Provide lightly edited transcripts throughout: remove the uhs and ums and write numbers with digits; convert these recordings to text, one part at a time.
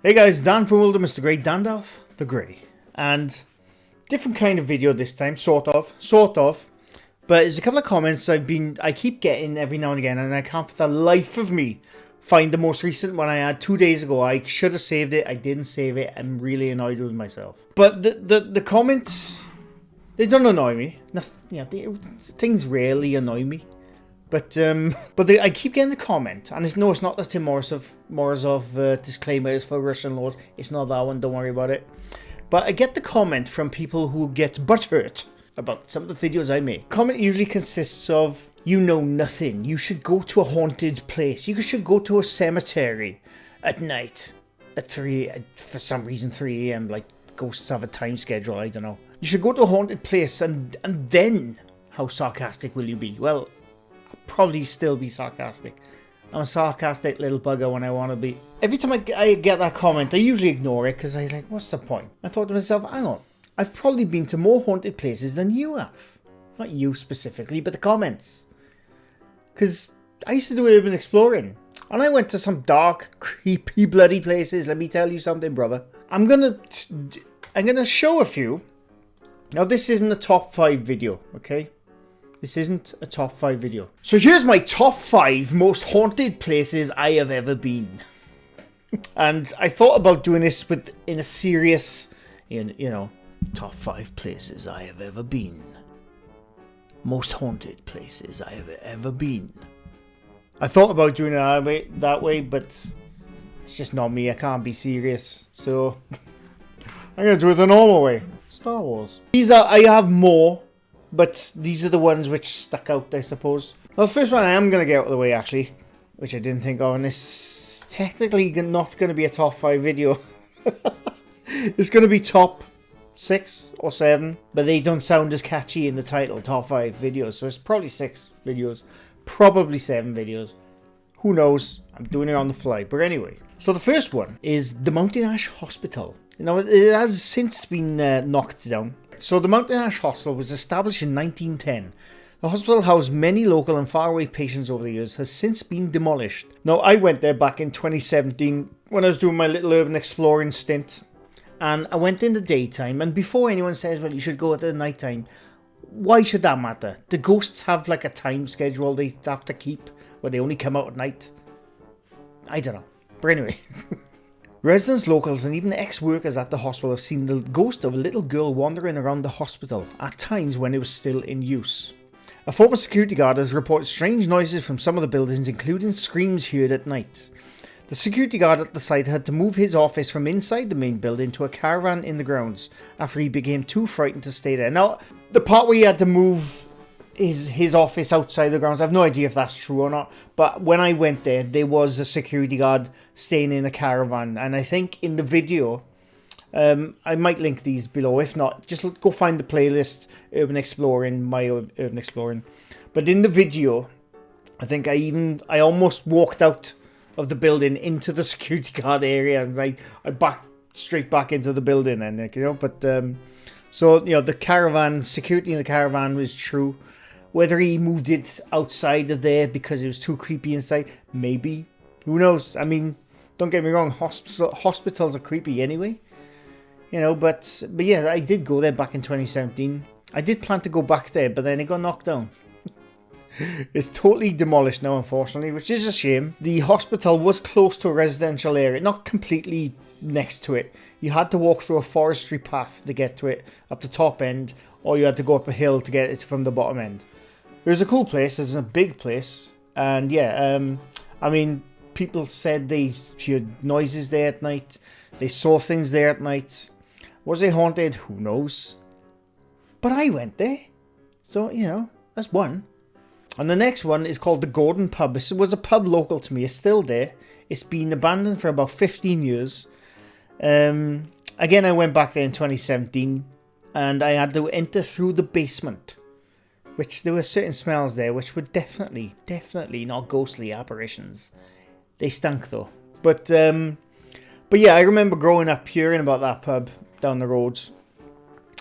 Hey guys, Dan from Wilder, Mr. Grey, Dandalf the Grey, and different kind of video this time, sort of, but there's a couple of comments I keep getting every now and again, and I can't for the life of me find the most recent one I had 2 days ago. I should have saved it, I didn't save it, I'm really annoyed with myself. But the comments, they don't annoy me, things rarely annoy me. But I keep getting the comment, and it's not the Tim Morozov disclaimers for Russian laws. It's not that one, don't worry about it. But I get the comment from people who get butthurt about some of the videos I make. Comment usually consists of, you know nothing, you should go to a haunted place, you should go to a cemetery at night at for some reason 3 AM, like ghosts have a time schedule, I don't know. You should go to a haunted place and then how sarcastic will you be? Well, probably still be sarcastic. I'm a sarcastic little bugger when I want to be. Every time I get that comment, I usually ignore it because I like, what's the point? I thought to myself, hang on, I've probably been to more haunted places than you have. Not you specifically, but the comments. Because I used to do urban exploring, and I went to some dark, creepy, bloody places. Let me tell you something, brother. I'm gonna show a few. Now, this isn't a top 5 video, okay? This isn't a top 5 video. So here's my top 5 most haunted places I have ever been. And I thought about doing this in a serious, top 5 places I have ever been. Most haunted places I have ever been. I thought about doing it that way, but it's just not me. I can't be serious. So I'm going to do it the normal way. Star Wars. I have more. But these are the ones which stuck out, I suppose. Well, the first one I am going to get out of the way, actually. Which I didn't think of. And it's technically not going to be a top 5 video. It's going to be top 6 or 7. But they don't sound as catchy in the title, top 5 videos. So it's probably 6 videos. Probably 7 videos. Who knows? I'm doing it on the fly. But anyway. So the first one is the Mountain Ash Hospital. It has since been knocked down. So the Mountain Ash Hospital was established in 1910. The hospital housed many local and faraway patients over the years, has since been demolished. Now, I went there back in 2017 when I was doing my little urban exploring stint. And I went in the daytime, and before anyone says, well, you should go at the night time, why should that matter? The ghosts have like a time schedule they have to keep where they only come out at night. I don't know. But anyway... Residents, locals, and even ex-workers at the hospital have seen the ghost of a little girl wandering around the hospital, at times when it was still in use. A former security guard has reported strange noises from some of the buildings, including screams heard at night. The security guard at the site had to move his office from inside the main building to a caravan in the grounds, after he became too frightened to stay there. Now, the part where he had to move his office outside the grounds, I have no idea if that's true or not, but when I went there was a security guard staying in a caravan, and I think in the video, I might link these below, if not, just go find the playlist, Urban Exploring, my Urban Exploring, but in the video, I think I almost walked out of the building into the security guard area, and I backed straight back into the building, and but, so, the caravan, security in the caravan was true. Whether he moved it outside of there because it was too creepy inside, maybe. Who knows? I mean, don't get me wrong, hospitals are creepy anyway. But yeah, I did go there back in 2017. I did plan to go back there, but then it got knocked down. It's totally demolished now, unfortunately, which is a shame. The hospital was close to a residential area, not completely next to it. You had to walk through a forestry path to get to it up the top end, or you had to go up a hill to get it from the bottom end. It was a cool place, it's a big place, and yeah, I mean, people said they heard noises there at night, they saw things there at night. Was it haunted? Who knows? But I went there, so, that's one. And the next one is called the Gordon Pub. It was a pub local to me, it's still there. It's been abandoned for about 15 years. Again, I went back there in 2017, and I had to enter through the basement. Which there were certain smells there which were definitely not ghostly apparitions. They stunk though. But yeah, I remember growing up hearing about that pub down the road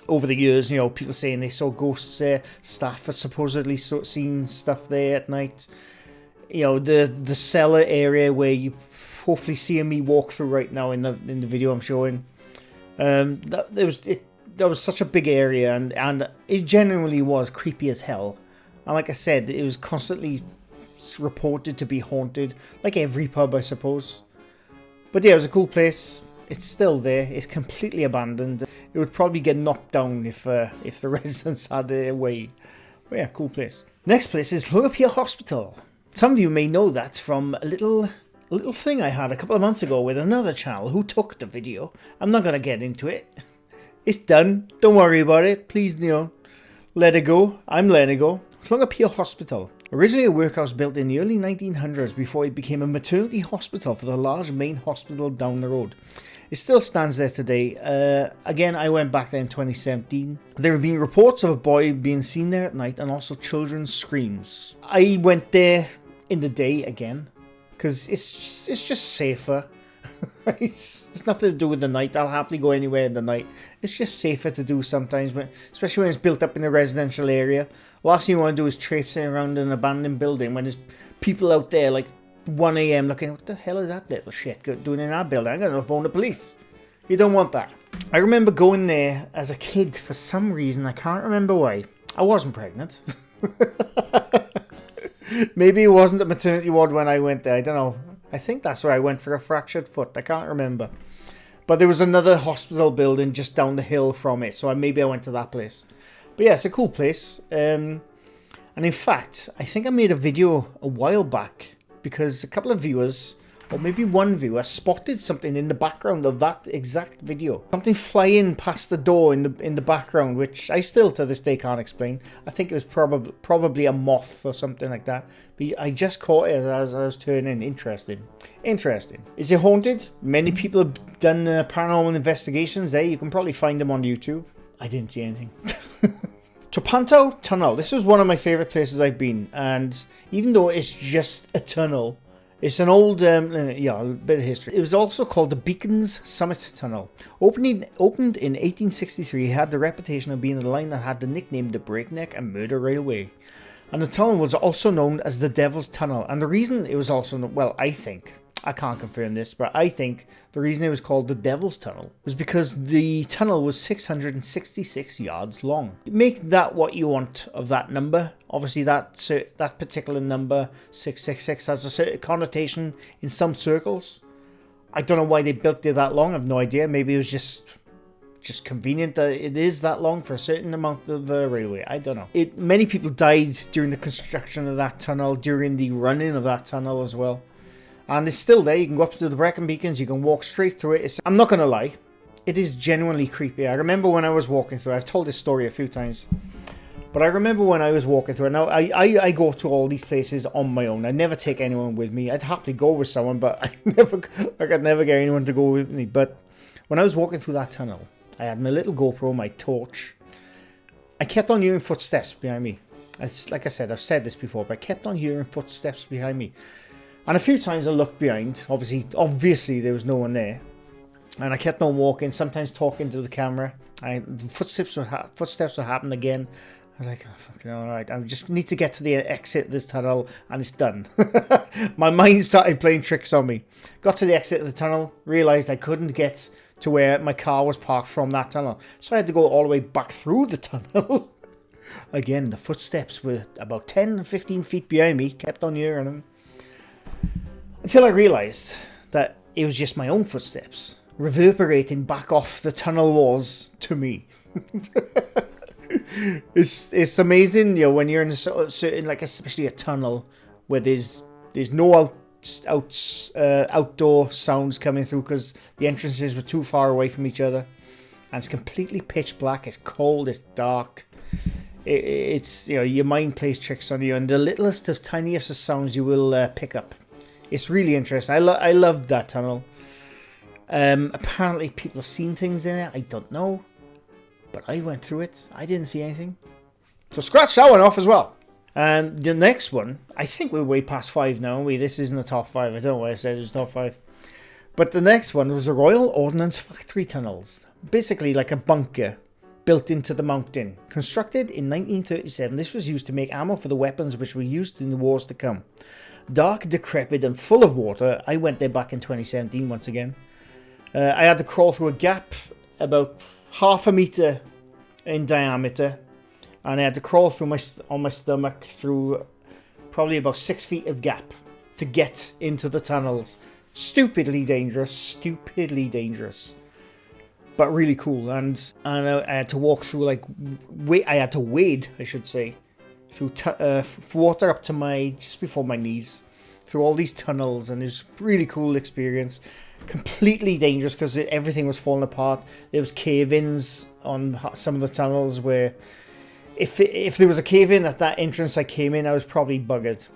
over the years. People saying they saw ghosts there. Staff have supposedly seen stuff there at night. The cellar area where you hopefully seeing me walk through right now in the video I'm showing. That was such a big area, and it genuinely was creepy as hell. And like I said, it was constantly reported to be haunted, like every pub, I suppose. But yeah, it was a cool place. It's still there. It's completely abandoned. It would probably get knocked down if the residents had their way. But yeah, cool place. Next place is Llwynypia Hospital. Some of you may know that from a little thing I had a couple of months ago with another channel who took the video. I'm not gonna get into it. It's done. Don't worry about it. Please, let it go. I'm letting it go. Llwynypia Hospital. Originally a workhouse built in the early 1900s before it became a maternity hospital for the large main hospital down the road. It still stands there today. Again, I went back there in 2017. There have been reports of a boy being seen there at night and also children's screams. I went there in the day again because it's just safer. It's nothing to do with the night. I'll happily go anywhere in the night. It's just safer to do sometimes, especially when it's built up in a residential area. Last thing you want to do is traipsing around an abandoned building when there's people out there like 1 AM looking, what the hell is that little shit doing in our building? I'm going to phone the police. You don't want that. I remember going there as a kid for some reason. I can't remember why. I wasn't pregnant. Maybe it wasn't a maternity ward when I went there. I don't know. I think that's where I went for a fractured foot. I can't remember. But there was another hospital building just down the hill from it. So maybe I went to that place. But yeah, it's a cool place. And in fact, I think I made a video a while back because a couple of viewers, or maybe one viewer, spotted something in the background of that exact video. Something flying past the door in the background, which I still to this day can't explain. I think it was probably a moth or something like that. But I just caught it as I was turning. Interesting. Is it haunted? Many people have done paranormal investigations there. You can probably find them on YouTube. I didn't see anything. Torpantau Tunnel. This was one of my favourite places I've been, and even though it's just a tunnel, it's an old, a bit of history. It was also called the Beacons Summit Tunnel. Opened in 1863, it had the reputation of being the line that had the nickname the Breakneck and Murder Railway. And the tunnel was also known as the Devil's Tunnel. And the reason it was also, I can't confirm this, but I think the reason it was called the Devil's Tunnel was because the tunnel was 666 yards long. Make that what you want of that number. Obviously, that particular number, 666, has a certain connotation in some circles. I don't know why they built it that long. I have no idea. Maybe it was just convenient that it is that long for a certain amount of the railway. I don't know. Many people died during the construction of that tunnel, during the running of that tunnel as well. And it's still there. You can go up to the Brecon Beacons. You can walk straight through it. I'm not going to lie. It is genuinely creepy. I remember when I was walking through. I've told this story a few times. But I remember when I was walking through. Now, I go to all these places on my own. I never take anyone with me. I'd happily go with someone, but I could never get anyone to go with me. But when I was walking through that tunnel, I had my little GoPro, my torch. I kept on hearing footsteps behind me. It's, like I said, I've said this before, but I kept on hearing footsteps behind me. And a few times I looked behind. Obviously there was no one there. And I kept on walking, sometimes talking to the camera. The footsteps would happen again. I was like, oh, fucking alright. I just need to get to the exit of this tunnel and it's done. My mind started playing tricks on me. Got to the exit of the tunnel, realised I couldn't get to where my car was parked from that tunnel. So I had to go all the way back through the tunnel. Again, the footsteps were about 10 or 15 feet behind me. Kept on hearing them. Until I realised that it was just my own footsteps reverberating back off the tunnel walls to me. It's amazing, when you're in a certain, like especially a tunnel where there's no outdoor sounds coming through because the entrances were too far away from each other, and it's completely pitch black. It's cold. It's dark. It's your mind plays tricks on you, and the littlest of tiniest of sounds you will pick up. It's really interesting. I loved that tunnel. Apparently people have seen things in it. I don't know. But I went through it. I didn't see anything. So scratch that one off as well. And the next one, I think we're way past 5 now. This isn't the top 5. I don't know why I said it was top 5. But the next one was the Royal Ordnance Factory tunnels. Basically like a bunker. built into the mountain. Constructed in 1937, this was used to make ammo for the weapons which were used in the wars to come. Dark, decrepit, and full of water. I went there back in 2017 once again. I had to crawl through a gap about half a meter in diameter, and I had to crawl through on my stomach through probably about 6 feet of gap to get into the tunnels. Stupidly dangerous, but really cool. And I had to walk through I had to wade, I should say, through water up to just before my knees, through all these tunnels, and it was a really cool experience. Completely dangerous because everything was falling apart. There was cave-ins on some of the tunnels where if there was a cave-in at that entrance I came in, I was probably buggered.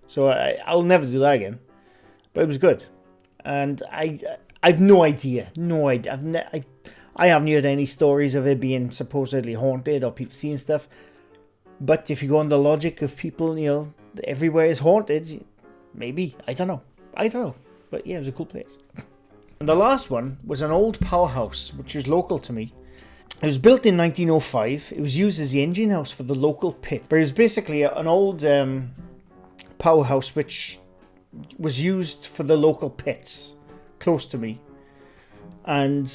So I'll never do that again. But it was good. And I've no idea. I haven't heard any stories of it being supposedly haunted or people seeing stuff. But if you go on the logic of people, everywhere is haunted, maybe. I don't know. But yeah, it was a cool place. And the last one was an old powerhouse, which is local to me. It was built in 1905. It was used as the engine house for the local pit. But it was basically an old powerhouse which was used for the local pits close to me. And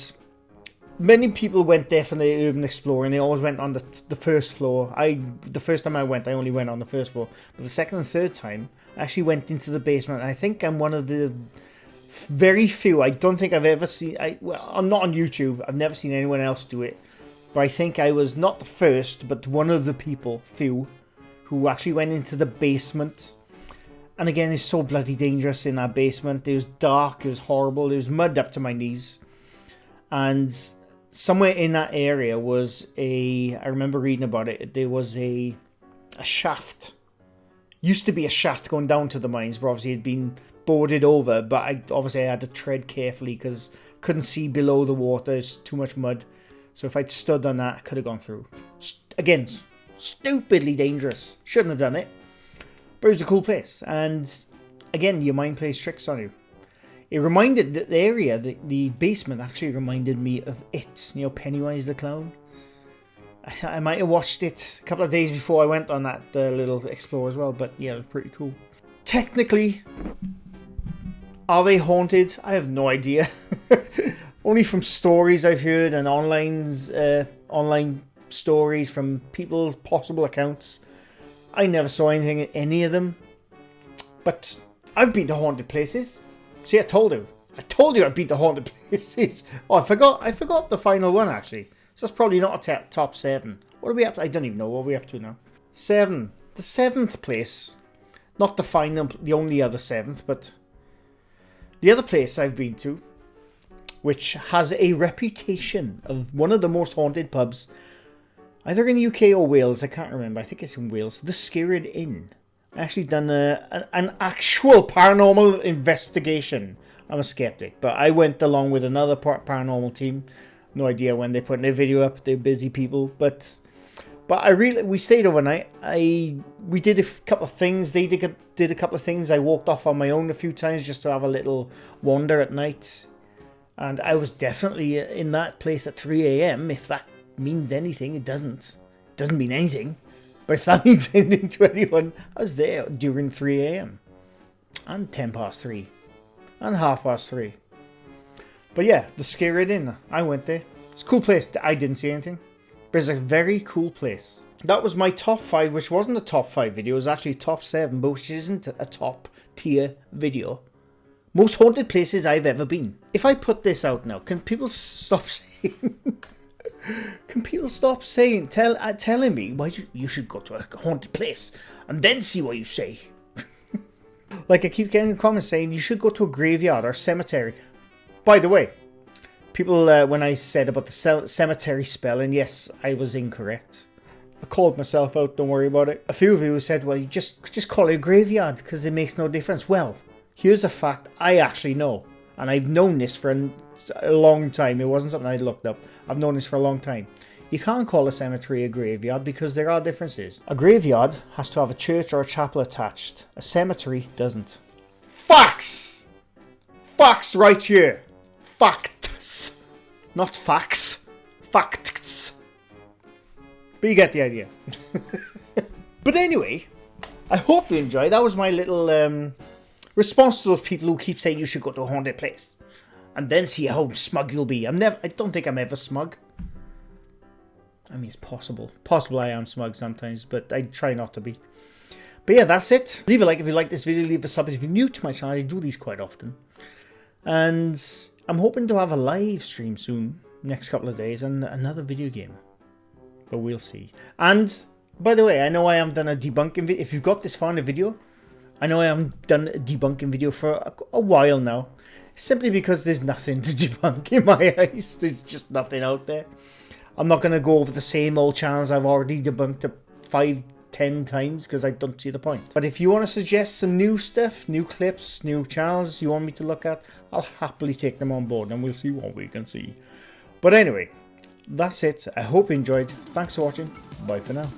many people went there for the urban exploring. They always went on the first floor. The first time I went, I only went on the first floor. But the second and third time, I actually went into the basement. I think I'm one of the very few. I don't think I've ever seen... I'm not on YouTube. I've never seen anyone else do it. But I think I was not the first, but one of the few, who actually went into the basement. And again, it's so bloody dangerous in that basement. It was dark. It was horrible. There was mud up to my knees. And somewhere in that area was I remember reading about it, there was a shaft. Used to be a shaft going down to the mines, but obviously it had been boarded over. But I had to tread carefully because couldn't see below the water. It's too much mud. So if I'd stood on that, I could have gone through. Again, stupidly dangerous. Shouldn't have done it. But it was a cool place. And again, your mind plays tricks on you. It reminded the area, the basement actually reminded me of It. Pennywise the Clown. I might have watched it a couple of days before I went on that little explore as well. But yeah, it was pretty cool. Technically, are they haunted? I have no idea. Only from stories I've heard and online stories from people's possible accounts. I never saw anything in any of them. But I've been to haunted places. See, I told you I've been to haunted places. Oh, I forgot the final one, actually. So that's probably not a top 7. What are we up to? I don't even know what we're up to now. 7. The 7th place. Not the final, the only other 7th, but the other place I've been to, which has a reputation of one of the most haunted pubs, either in the UK or Wales, I can't remember. I think it's in Wales. The Skirrid Inn. I actually done an actual paranormal investigation. I'm a skeptic, but I went along with another paranormal team. No idea when they're putting their video up. They're busy people, but we stayed overnight. We did a couple of things. They did a couple of things. I walked off on my own a few times just to have a little wander at night. And I was definitely in that place at 3 a.m. If that means anything, it doesn't. It doesn't mean anything. But if that means anything to anyone, I was there during 3 a.m. and 10 past 3 and half past 3. But yeah, the Skirrid Inn. I went there. It's a cool place. I didn't see anything. But it's a very cool place. That was my top 5, which wasn't a top 5 video. It was actually top 7, but which isn't a top tier video. Most haunted places I've ever been. If I put this out now, can people stop saying... telling me why you should go to a haunted place and then see what you say? Like I keep getting comments saying you should go to a graveyard or a cemetery. By the way, people, when I said about the cemetery spelling, yes, I was incorrect. I called myself out, don't worry about it. A few of you said, well, you just call it a graveyard because it makes no difference. Well, here's a fact I actually know, and I've known this for a long time. It wasn't something I looked up. I've known this for a long time. You can't call a cemetery a graveyard because there are differences. A graveyard has to have a church or a chapel attached. A cemetery doesn't. Facts! Facts right here. Facts. Not facts. facts. But you get the idea. But anyway, I hope you enjoyed. That was my little response to those people who keep saying you should go to a haunted place and then see how smug you'll be. I don't think I'm ever smug. I mean, it's possible. Possible I am smug sometimes, but I try not to be. But yeah, that's it. Leave a like if you like this video. Leave a sub if you're new to my channel. I do these quite often. And I'm hoping to have a live stream soon, next couple of days, and another video game. But we'll see. And, by the way, I know I haven't done a debunking video. If you've got this far in the video, I know I haven't done a debunking video for a while now. Simply because there's nothing to debunk in my eyes. There's just nothing out there. I'm not going to go over the same old channels I've already debunked 5-10 times because I don't see the point. But if you want to suggest some new stuff, new clips, new channels you want me to look at, I'll happily take them on board and we'll see what we can see. But anyway, that's it. I hope you enjoyed. Thanks for watching. Bye for now.